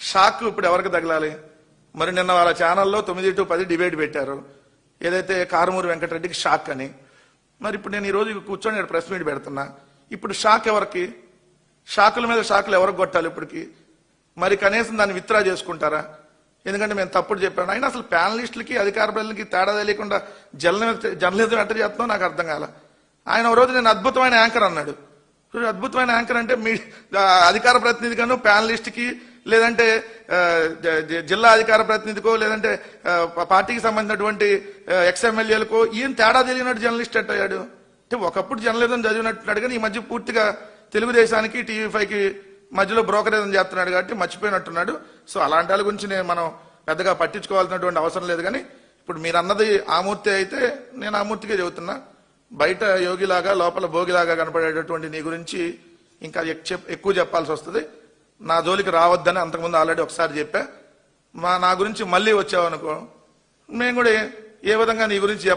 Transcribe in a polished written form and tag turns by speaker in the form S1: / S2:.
S1: Shock ఇప్పుడు ఎవరికి తగలాలి? మరి నిన్న వాళ్ళ ఛానల్లో 9 to 10 డిబేట్ పెట్టారు, ఏదైతే కారుమూరి వెంకటరెడ్డికి షాక్ అని. మరి ఇప్పుడు నేను ఈ రోజు కూర్చొని ఇక్కడ ప్రెస్ మీట్ పెడుతున్నా. ఇప్పుడు షాక్ ఎవరికి? షాకుల మీద షాకులు ఎవరికి కొట్టాలి ఇప్పటికి? మరి కనీసం దాన్ని విత్డ్రా చేసుకుంటారా? ఎందుకంటే మేము తప్పుడు చెప్పాను. అయినా అసలు ప్యానలిస్టులకి అధికార ప్రజలకి తేడా తెలియకుండా జర్నలిజం ఎట్ట చేస్తున్నావు నాకు అర్థం కాల. ఆయన ఒక రోజు నేను అద్భుతమైన యాంకర్ అన్నాడు. అద్భుతమైన యాంకర్ అంటే మీ అధికార ప్రతినిధిగాను ప్యానలిస్ట్కి, లేదంటే జిల్లా అధికార ప్రతినిధికో, లేదంటే పార్టీకి సంబంధించినటువంటి ఎక్స్ఎమ్మెల్యేలకో ఈయన తేడా తెలియనట్టు జర్నలిస్ట్ అయ్యాడు. అంటే ఒకప్పుడు జర్నలిజం చదివినట్టున్నాడు, కానీ ఈ మధ్య పూర్తిగా తెలుగుదేశానికి టీవీ5కి మధ్యలో బ్రోకరేజం చేస్తున్నాడు కాబట్టి మర్చిపోయినట్టున్నాడు. సో అలాంటి వాళ్ళ గురించి మనం పెద్దగా పట్టించుకోవాల్సినటువంటి అవసరం లేదు. కానీ ఇప్పుడు మీరు అన్నది ఆమూర్తి అయితే నేను ఆమూర్తిగా చెబుతున్నా. బయట యోగిలాగా లోపల భోగిలాగా కనపడేటటువంటి నీ గురించి ఇంకా ఎక్కువ చెప్పాల్సి వస్తుంది. నా జోలికి రావద్దని అంతకుముందు ఆల్రెడీ ఒకసారి చెప్పా. నా గురించి మళ్ళీ వచ్చావు అనుకో, మేము కూడా ఏ విధంగా నీ గురించి